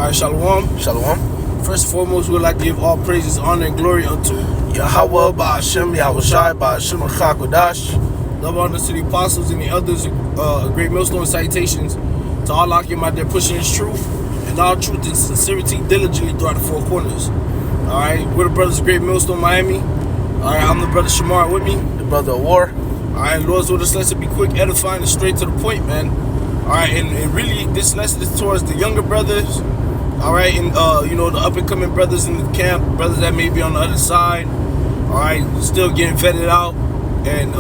Alright, Shalom. Shalom. First and foremost, we would like to give all praises, honor, and glory unto Yahweh, Ba'ashem, Yahushai, Ba'ashem, Chakodash. love, honor to the apostles and the others, great millstone salutations to all Akim out there pushing his truth and all truth and sincerity diligently throughout the four corners. Alright, we're the brothers of Great Millstone, Miami. Alright, I'm the brother Shamar with me. The brother of war. Alright, Lord's will this lesson be quick, edifying, and straight to the point, man. Alright, and really this lesson is towards the younger brothers. Alright, and the up and coming brothers in the camp, brothers that may be on the other side. Alright, still getting vetted out. And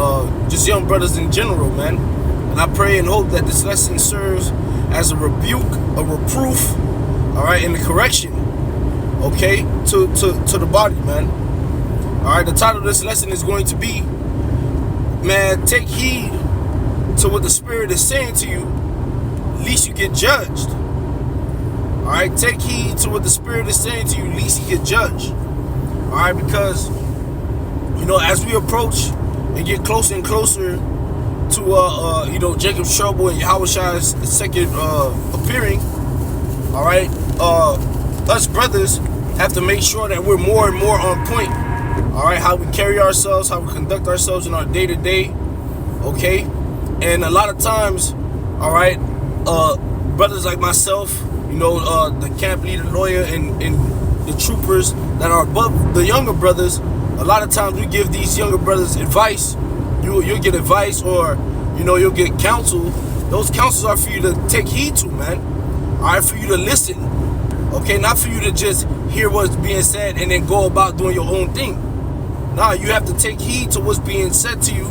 just young brothers in general, man. And I pray and hope that this lesson serves as a rebuke, a reproof, alright, and a correction, okay, to the body, man. Alright, the title of this lesson is going to be, man, take heed to what the Spirit is saying to you, lest you get judged. Alright, take heed to what the Spirit is saying to you, lest you get judged. Alright, because, as we approach and get closer and closer to, Jacob's trouble and Yahweh's second appearing, alright, us brothers have to make sure that we're more and more on point. Alright, how we carry ourselves, how we conduct ourselves in our day-to-day, okay? And a lot of times, alright, brothers like myself, the camp leader, lawyer, and the troopers that are above the younger brothers, a lot of times we give these younger brothers advice. You'll get advice, or you'll get counsel. Those counsels are for you to take heed to, man. Alright, for you to listen. Okay, not for you to just hear what's being said and then go about doing your own thing. Nah, you have to take heed to what's being said to you,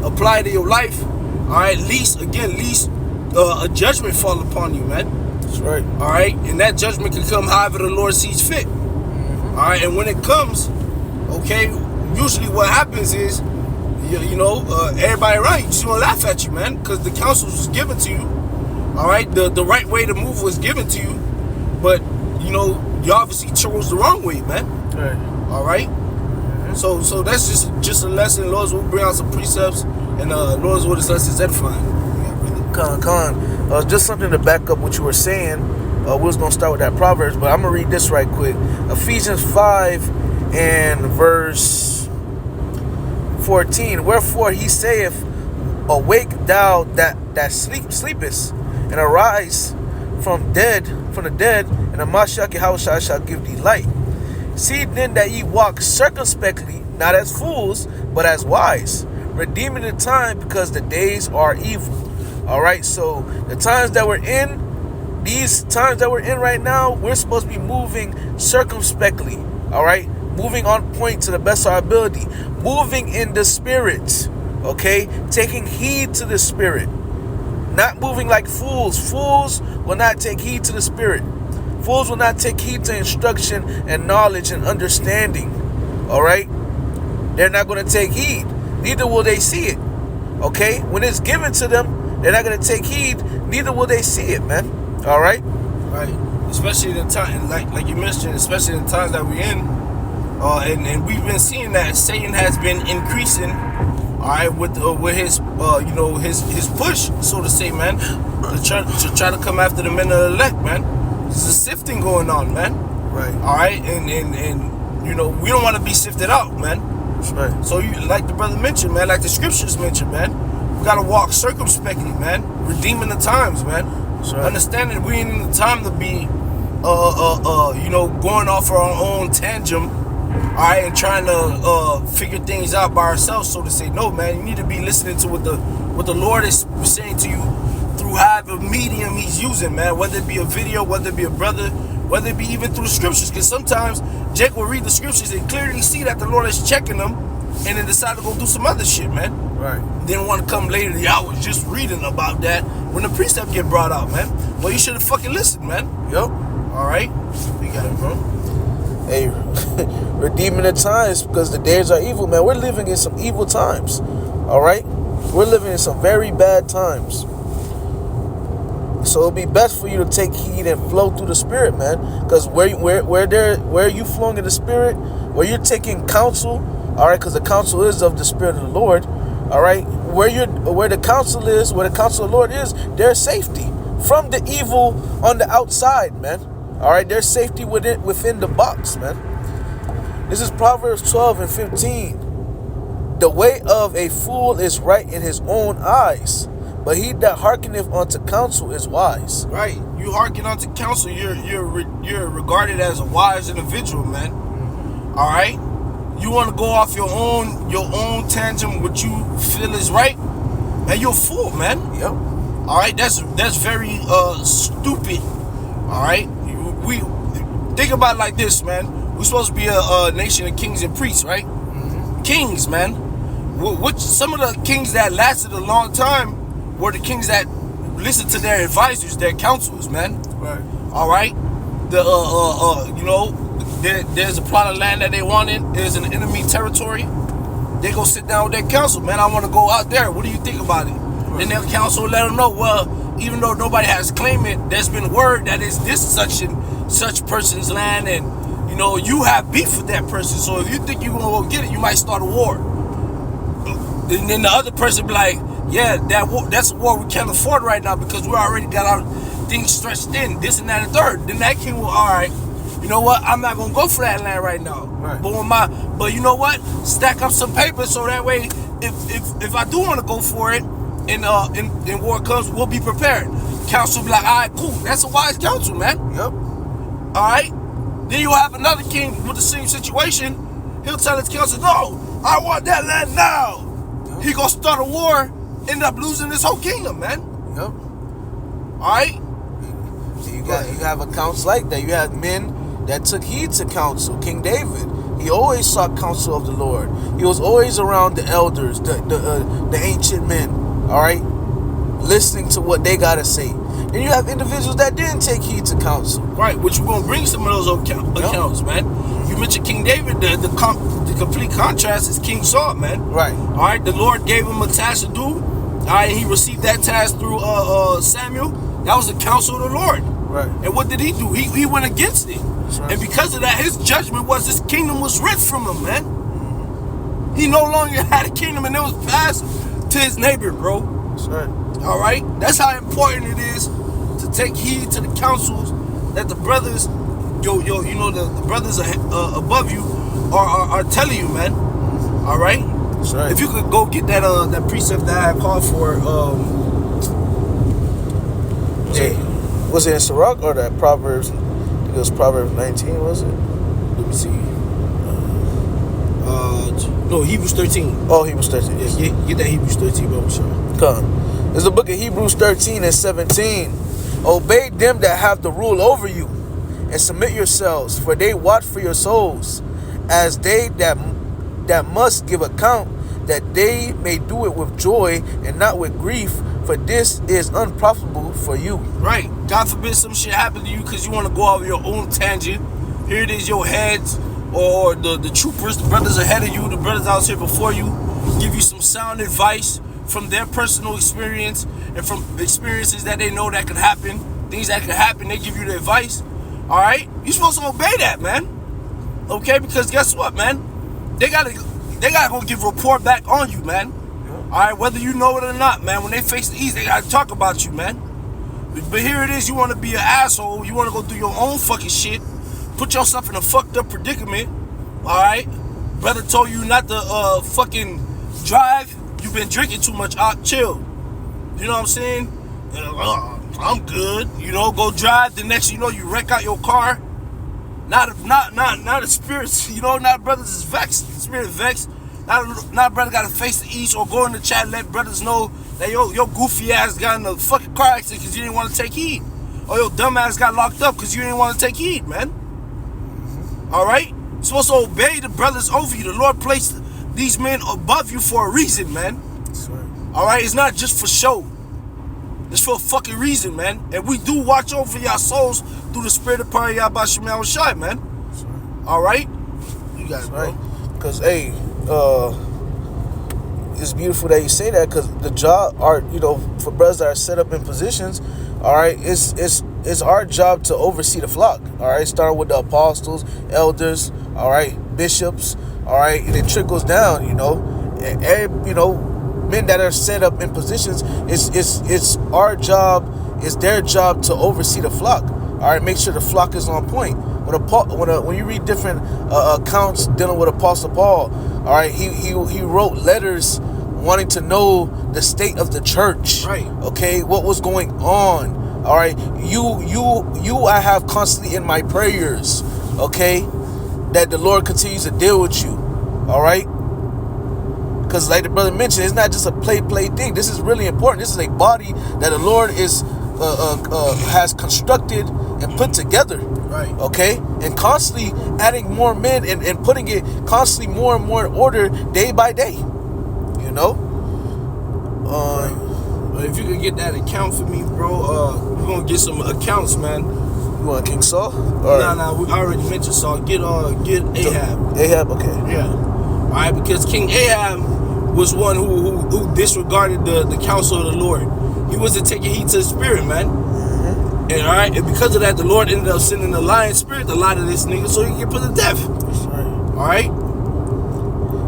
apply it to your life. Alright, least a judgment fall upon you, man. That's right. Alright, and that judgment can come however the Lord sees fit. Alright, and when it comes, okay, usually what happens is, everybody around you just want to laugh at you, man, because the counsel was given to you. Alright, the right way to move was given to you, but, you obviously chose the wrong way, man. Right. Alright? So that's just a lesson. Lord's will bring out some precepts, and Lord's will this lesson is edifying. Just something to back up what you were saying. We was going to start with that Proverbs, but I'm going to read this right quick. Ephesians 5 and verse 14. Wherefore he saith, awake thou that sleepest, and arise from the dead, and the Mashiach Yahushua shall give thee light. See then that ye walk circumspectly, not as fools, but as wise, redeeming the time, because the days are evil. Alright, so the times that we're in, these times that we're in right now, we're supposed to be moving circumspectly. Alright, moving on point to the best of our ability, moving in the Spirit. Okay, taking heed to the Spirit, not moving like fools. Fools will not take heed to the Spirit. Fools will not take heed to instruction and knowledge and understanding. Alright, they're not going to take heed, neither will they see it. Okay, when it's given to them, they're not going to take heed, neither will they see it, man. All right? Right. Especially in the time, like you mentioned, especially in the times that we're in. And we've been seeing that Satan has been increasing, all right, with his, his push, so to say, man, to try to come after the men of the elect, man. There's a sifting going on, man. Right. All right? And we don't want to be sifted out, man. That's right. So, like the brother mentioned, man, like the scriptures mentioned, man, we got to walk circumspectly, man, redeeming the times, man. Right. Understanding we ain't in the time to be, going off our own tangent, all right, and trying to figure things out by ourselves, so to say. No, man, you need to be listening to what the Lord is saying to you through however medium He's using, man. Whether it be a video, whether it be a brother, whether it be even through the scriptures. Because sometimes Jake will read the scriptures and clearly see that the Lord is checking them, and then decide to go do some other shit, man. Right. Then want to come later, I was just reading about that when the precept get brought out, man. Well, you should have fucking listened, man. Yup. All right. You got it, bro. Hey, redeeming the times, because the days are evil, man. We're living in some evil times. All right? We're living in some very bad times. So it'll be best for you to take heed and flow through the Spirit, man. Because where you flowing in the Spirit, where you're taking counsel, all right, because the counsel is of the Spirit of the Lord, all right, where the counsel is, where the counsel of the Lord is, there's safety from the evil on the outside, man. All right, there's safety within the box, man. This is Proverbs 12 and 15. The way of a fool is right in his own eyes, but he that hearkeneth unto counsel is wise. Right. You hearken unto counsel, you're regarded as a wise individual, man. All right. You want to go off your own tangent, what you feel is right, and you're a fool, man. Yep. All right. That's very stupid. All right. We think about it like this, man. We're supposed to be a nation of kings and priests, right? Mm-hmm. Kings, man. Which some of the kings that lasted a long time were the kings that listened to their advisors, their counselors, man. Right. All right. There's a plot of land that they wanted. There's an enemy territory. They go sit down with their council, man. I want to go out there. What do you think about it? Right. Then their council will let them know. Well, even though nobody has claimed it, there's been word that it's this such person's land, and you have beef with that person. So if you think you're gonna go get it, you might start a war. And then the other person be like, yeah, that's a war we can't afford right now because we already got our things stretched in, this and that and third. Then that king will, all right, you know what? I'm not gonna go for that land right now. Right. But you know what? Stack up some papers so that way, if I do want to go for it, and war comes, we'll be prepared. Council will be like, all right, cool. That's a wise council, man. Yep. All right. Then you'll have another king with the same situation. He'll tell his council, no, I want that land now. Yep. He gonna start a war, end up losing his whole kingdom, man. Yep. All right. You have accounts like that. You have men that took heed to counsel. King David, he always sought counsel of the Lord. He was always around the elders, the ancient men. All right, listening to what they gotta say. Then you have individuals that didn't take heed to counsel. Right, which we're gonna bring some of those accounts, man. You mentioned King David. The complete contrast is King Saul, man. Right. All right. The Lord gave him a task to do. All right. And he received that task through Samuel. That was the counsel of the Lord. Right. And what did he do? He went against it. Right. And because of that, his judgment was his kingdom was ripped from him, man. He no longer had a kingdom, and it was passed to his neighbor, bro. That's right. All right. That's how important it is to take heed to the counsels that the brothers, the brothers above you are telling you, man. All right. That's right. If you could go get that precept that I called for, was it in Sirach or that Proverbs? It was Proverbs 19, was it? Let me see. No, Hebrews 13. Oh, Hebrews 13. Yeah, get that Hebrews 13, bro. Sure. Come. It's the book of Hebrews 13 and 17. Obey them that have the rule over you, and submit yourselves, for they watch for your souls, as they that must give account, that they may do it with joy and not with grief, for this is unprofitable for you. Right. God forbid some shit happen to you because you want to go off your own tangent. Here it is, your heads or the troopers, the brothers ahead of you, the brothers out here before you, give you some sound advice from their personal experience and from experiences that they know that could happen, things that could happen. They give you the advice. All right, you're supposed to obey that, man. Okay, because guess what, man? They gotta go give a report back on you, man. All right, whether you know it or not, man. When they face the east, they gotta talk about you, man. But here it is, you want to be an asshole. You want to go do your own fucking shit. Put yourself in a fucked up predicament. All right, brother told you not to fucking drive. You've been drinking too much. Chill. You know what I'm saying? I'm good. Go drive. The next you know, you wreck out your car. Not a spirit. Not brothers is vexed. Spirit vexed. Not brother got to face the east or go in the chat and let brothers know that your goofy ass got in a fucking car accident because you didn't want to take heed. Or your dumb ass got locked up because you didn't want to take heed, man. All right? You're supposed to obey the brothers over you. The Lord placed these men above you for a reason, man. All right? It's not just for show. It's for a fucking reason, man. And we do watch over y'all souls through the spirit of prayer, y'all by Shemal Shai, man. All right? You got it, bro. Because, hey, it's beautiful that you say that, because the job are, for brothers that are set up in positions, all right, it's our job to oversee the flock, all right, starting with the apostles, elders, all right, bishops, all right, and it trickles down, men that are set up in positions, it's our job, it's their job to oversee the flock, All right, make sure the flock is on point. When you read different accounts dealing with Apostle Paul, all right, he wrote letters wanting to know the state of the church. Right. Okay, what was going on. All right, you I have constantly in my prayers. Okay, that the Lord continues to deal with you. All right. Because like the brother mentioned, it's not just a play thing. This is really important. This is a body that the Lord has constructed and put together. Right. Okay? And constantly adding more men and putting it constantly more and more in order day by day. You know? But if you could get that account for me, bro, we're going to get some accounts, man. You want King Saul? Nah, we already mentioned Saul. Get Ahab. Ahab, okay. Yeah. All right, because King Ahab was one who disregarded the counsel of the Lord. He wasn't taking heed to the spirit, man. Mm-hmm. And all right, and because of that, the Lord ended up sending the lion spirit to lie to this nigga so he can get put to death. That's right. All right.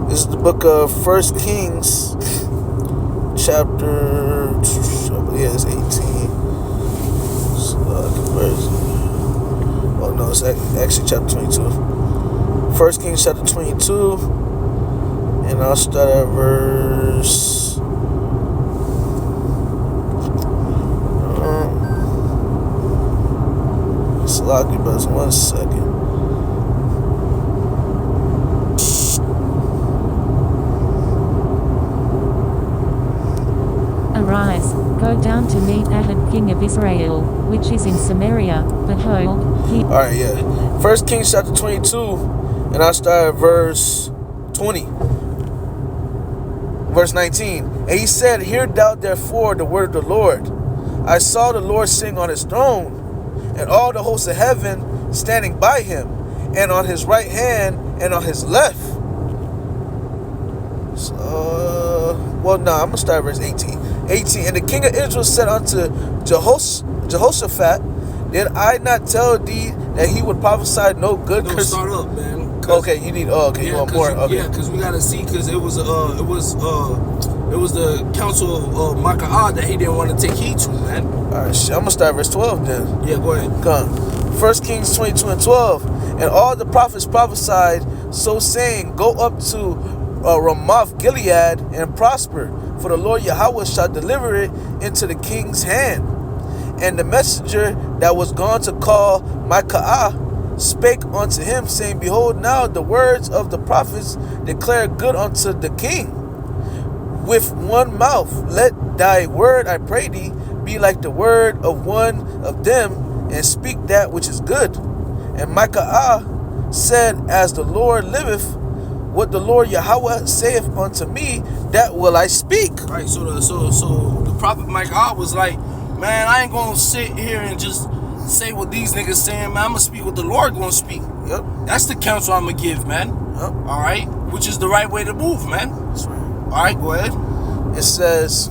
This is the book of 1 Kings, chapter, it's 18. Oh no, it's actually chapter 22. 1 Kings chapter 22. And I'll start at verse Slocky Buzz, 1 second. Arise, go down to meet Ahab king of Israel, which is in Samaria. Behold, he... Alright, yeah. 1 Kings chapter 22, and I'll start at verse 20. Verse 19. And he said, hear thou therefore the word of the Lord. I saw the Lord sitting on his throne, and all the hosts of heaven standing by him, and on his right hand and on his left. I'm going to start at verse 18. 18. And the king of Israel said unto Jehoshaphat, did I not tell thee that he would prophesy no good? No, start up, man. Okay, you need. Oh, okay, you want more? Okay. Yeah, because we gotta see, because it was the counsel of Micaiah that he didn't want to take heed to, man. All right, shit. I'm gonna start verse 12 then. Yeah, go ahead. Come. 1 Kings 22 and 12. And all the prophets prophesied, so saying, go up to Ramoth Gilead and prosper, for the Lord Yahweh shall deliver it into the king's hand. And the messenger that was gone to call Micaiah spake unto him, saying, behold, now the words of the prophets declare good unto the king. With one mouth, let thy word, I pray thee, be like the word of one of them, and speak that which is good. And Micaiah said, as the Lord liveth, what the Lord Yahweh saith unto me, that will I speak. Right, so the prophet Micaiah was like, man, I ain't gonna sit here and just say what these niggas saying, man. I'm gonna speak what the Lord gonna speak. Yep. That's the counsel I'm gonna give, man. Yep. All right, which is the right way to move, man. That's right. All right, go ahead. It says,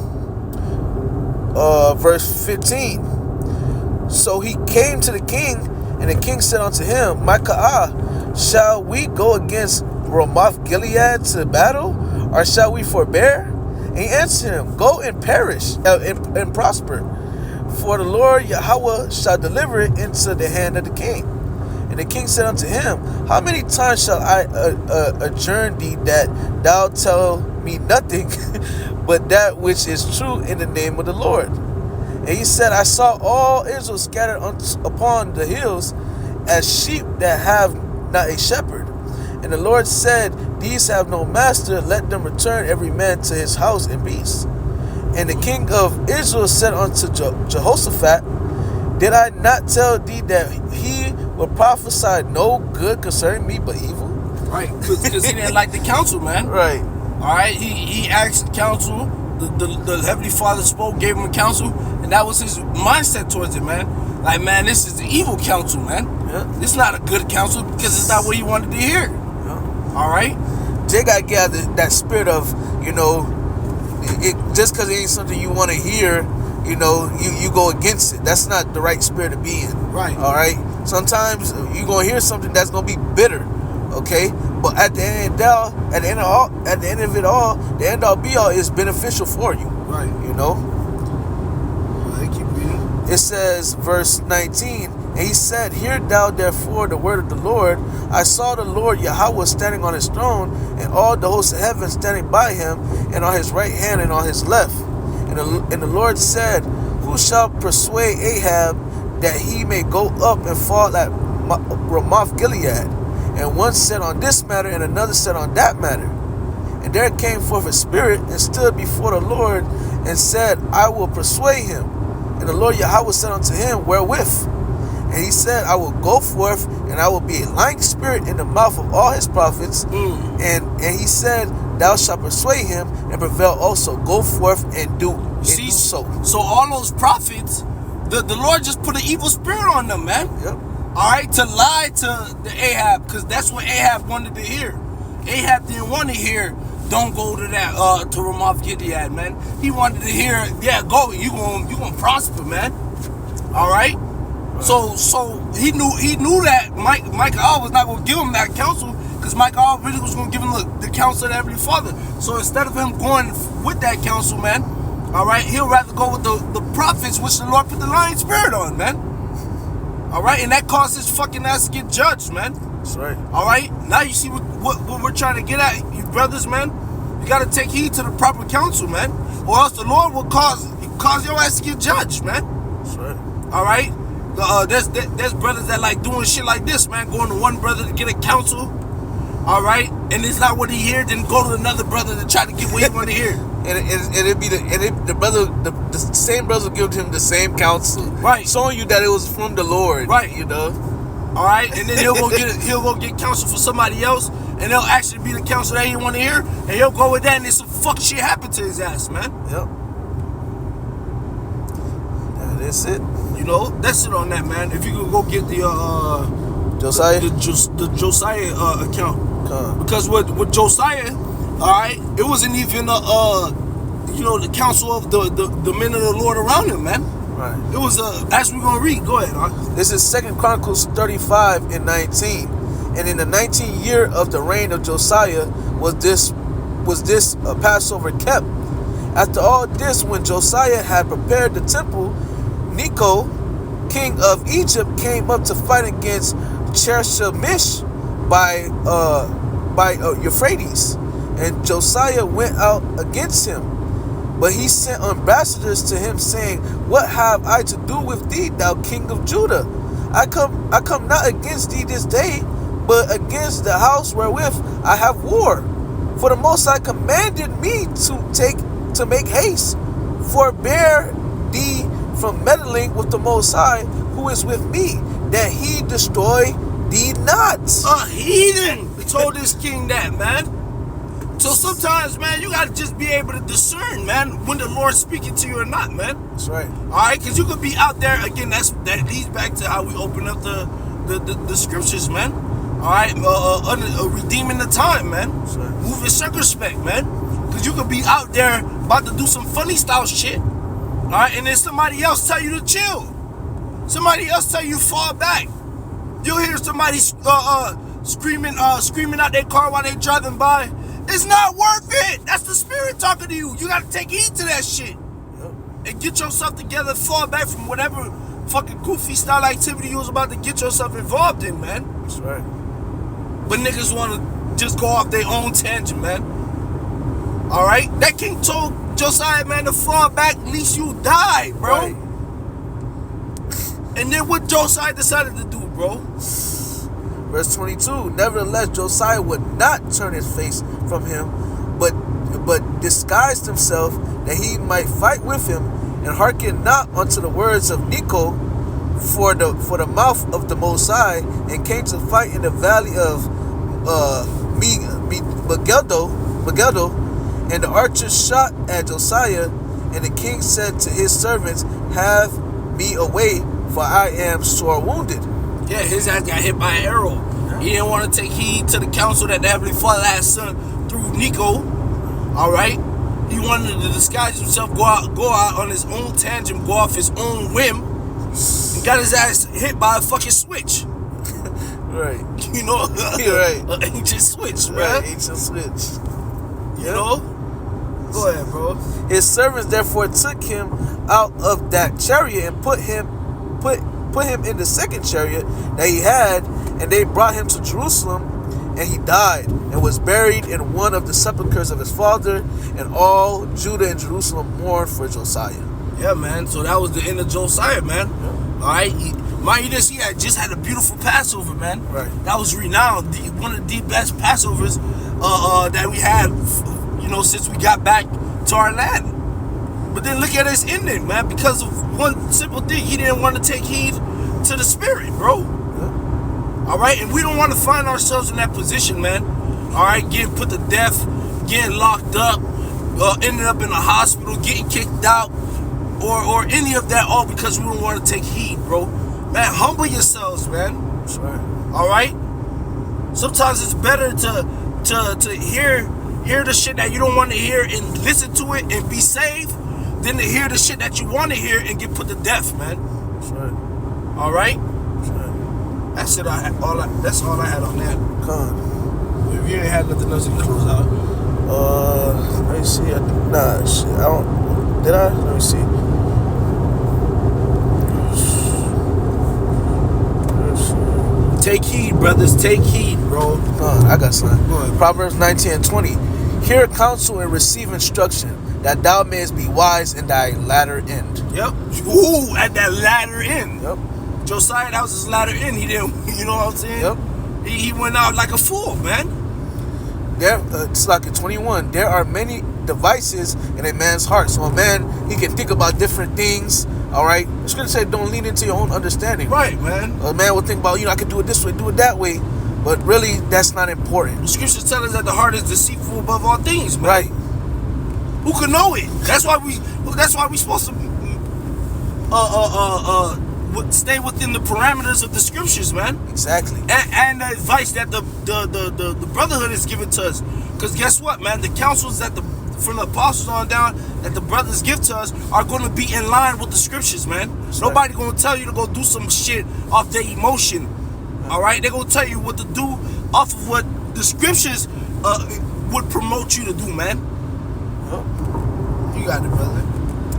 verse 15. So he came to the king, and the king said unto him, Micaiah, shall we go against Ramoth Gilead to battle, or shall we forbear? And he answered him, go and perish and prosper, for the Lord Yahweh shall deliver it into the hand of the king. And the king said unto him, how many times shall I adjourn thee that thou tell me nothing but that which is true in the name of the Lord? And he said, I saw all Israel scattered upon the hills as sheep that have not a shepherd. And the Lord said, these have no master, let them return every man to his house in peace. And the king of Israel said unto Jehoshaphat, did I not tell thee that he will prophesy no good concerning me but evil? Right, because he didn't like the counsel, man. Right. All right, he asked counsel. The Heavenly Father spoke, gave him a counsel, and that was his mindset towards it, man. Like, man, this is the evil counsel, man. Yeah. It's not a good counsel because it's not what he wanted to hear. Yeah. All right? They got to get that spirit of, just because it ain't something you want to hear, you go against it. That's not the right spirit to be in. Right. All right? Sometimes you're going to hear something that's going to be bitter, okay? But at the end of it all, the end all be all is beneficial for you. Right. You know? Keep reading. it says, verse 19, and he said, hear thou therefore the word of the Lord. I saw the Lord Yahweh standing on his throne, and all the hosts of heaven standing by him, and on his right hand and on his left. And the Lord said, who shall persuade Ahab that he may go up and fall at Ramoth Gilead? And one said on this matter, and another said on that matter. And there came forth a spirit and stood before the Lord and said, I will persuade him. And the Lord Yahweh said unto him, wherewith? And he said, I will go forth, and I will be a lying spirit in the mouth of all his prophets. And he said, thou shalt persuade him and prevail also. Go forth and do so. So all those prophets, the Lord just put an evil spirit on them, man. Yep. All right, to lie to the Ahab, because that's what Ahab wanted to hear. Ahab didn't want to hear, don't go to that to Ramoth Gilead, man. He wanted to hear, yeah, go, you gonna prosper, man. All right. So he knew that Michael was not gonna give him that counsel, because Michael really was gonna give him the counsel of the Heavenly Father. So instead of him going with that counsel, man, all right, he'll rather go with the prophets, which the Lord put the lying spirit on, man. All right, and that caused his fucking ass to get judged, man. That's right. All right, now you see what we're trying to get at, you brothers, man. You got to take heed to the proper counsel, man, or else the Lord will cause your ass to get judged, man. That's right. All right. There's brothers that like doing shit like this, man. Going to one brother to get a counsel, all right, and it's not what he hear. Then go to another brother to try to get what he want to hear. The same brother will give him the same counsel, right? Showing you that it was from the Lord, right? You know, all right, and then he'll go get counsel for somebody else, and they'll actually be the counsel that he want to hear, and he'll go with that, and then some fuck shit happen to his ass, man. Yep. That's it. You know, that's it on that, man. If you could go get the Josiah, the Josiah account, because with Josiah, all right, it wasn't even the counsel of the men of the Lord around him, man. Right. It was as we're gonna read. Go ahead, huh? This is 2 Chronicles 35:19, and in the 19th year of the reign of Josiah was this Passover kept. After all this, when Josiah had prepared the temple, Necho, king of Egypt, came up to fight against Chershemish by Euphrates, and Josiah went out against him. But he sent ambassadors to him, saying, what have I to do with thee, thou king of Judah? I come not against thee this day, but against the house wherewith I have war. For the Most High commanded me to make haste. Forbear thee from meddling with the Most High, who is with me, that he destroy thee not. A heathen told this king that, man. So sometimes, man, you gotta just be able to discern, man, when the Lord's speaking to you or not, man. That's right. All right, because you could be out there again. That leads back to how we open up the scriptures, man. All right, redeeming the time, man. That's right. Moving circumspect, man. Because you could be out there about to do some funny style shit. All right, and then somebody else tell you to chill. Somebody else tell you fall back. You'll hear somebody screaming out their car while they driving by. It's not worth it. That's the spirit talking to you. You got to take heed to that shit. Yep. And get yourself together, fall back from whatever fucking goofy style activity you was about to get yourself involved in, man. That's right. But niggas want to just go off their own tangent, man. All right? That king told Josiah, man, to fall back, at least you die, bro. Right. And then what Josiah decided to do, bro? Verse 22, nevertheless Josiah would not turn his face from him, but disguised himself that he might fight with him, and hearkened not unto the words of Necho for the mouth of the Most High, and came to fight in the valley of Megiddo, and the archers shot at Josiah, and the king said to his servants, have me away, for I am sore wounded. Yeah, his ass got hit by an arrow. He didn't want to take heed to the counsel that the Heavenly Father had sent through Necho. All right, he wanted to disguise himself, go out on his own tangent, go off his own whim, and got his ass hit by a fucking switch. Right. You know, You're right. An ancient switch, Right. man. Ancient switch. You know, Go ahead, bro. His servants therefore took him out of that chariot and put him in the second chariot that he had, and they brought him to Jerusalem, and he died and was buried in one of the sepulchres of his father, and all Judah and Jerusalem mourned for Josiah. Yeah, man. So that was the end of Josiah, man. Yeah. All right. Mind you, this he had just had a beautiful Passover, man. Right. That was renowned, one of the best Passovers that we had, since we got back to our land. But then look at his ending, man. Because of one simple thing, he didn't want to take heed to the Spirit, bro. Yeah. All right, and we don't want to find ourselves in that position, man. All right, getting put to death, getting locked up, ending up in a hospital, getting kicked out, or any of that, all because we don't want to take heed, bro. Man, humble yourselves, man. That's right. All right. Sometimes it's better to hear the shit that you don't want to hear and listen to it and be saved, than to hear the shit that you want to hear and get put to death, man. That's right. All right. That's right. That's it. That's all I had on that. Con. If you ain't had nothing else to close out. Let me see. Nah, shit. I don't. Did I? Let me see. Take heed, brothers. Take heed, bro. I got something. Go ahead. Proverbs 19:20. Hear counsel and receive instruction, that thou mayest be wise in thy latter end. Yep. Ooh, at that latter end. Yep. Josiah, that was his latter end. He didn't, you know what I'm saying? Yep. He went out like a fool, man. There, it's like in 21. There are many devices in a man's heart. So a man, he can think about different things. All right. The scripture said, don't lean into your own understanding. Right, man. A man will think about, I can do it this way, do it that way, but really, that's not important. The scriptures tell us that the heart is deceitful above all things, man. Right. Who can know it? That's why we supposed to stay within the parameters of the scriptures, man. Exactly. And the advice that the brotherhood is giving to us. Because guess what, man? The counsels from the apostles on down that the brothers give to us are going to be in line with the scriptures, man. That's Nobody going to tell you to go do some shit off their emotion. All right? They're going to tell you what to do off of what the scriptures would promote you to do, man. Yep. You got it, brother.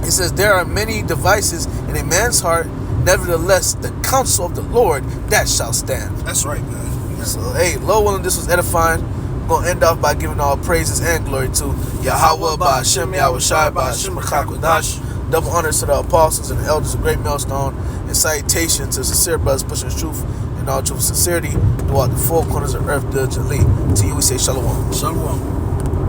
It says, there are many devices in a man's heart, nevertheless, the counsel of the Lord, that shall stand. That's right, man. So, hey, Lord willing, this was edifying. I'm going to end off by giving all praises and glory to Yahweh, Ba'Shem, Yahweh Shai, Ba'Shem, Makakwadash. Double honors to the apostles and the elders of Great Millstone, and salutation to sincere brothers pushing truth in all truth and sincerity throughout the four corners of earth diligently. To you we say shalom. Shalom.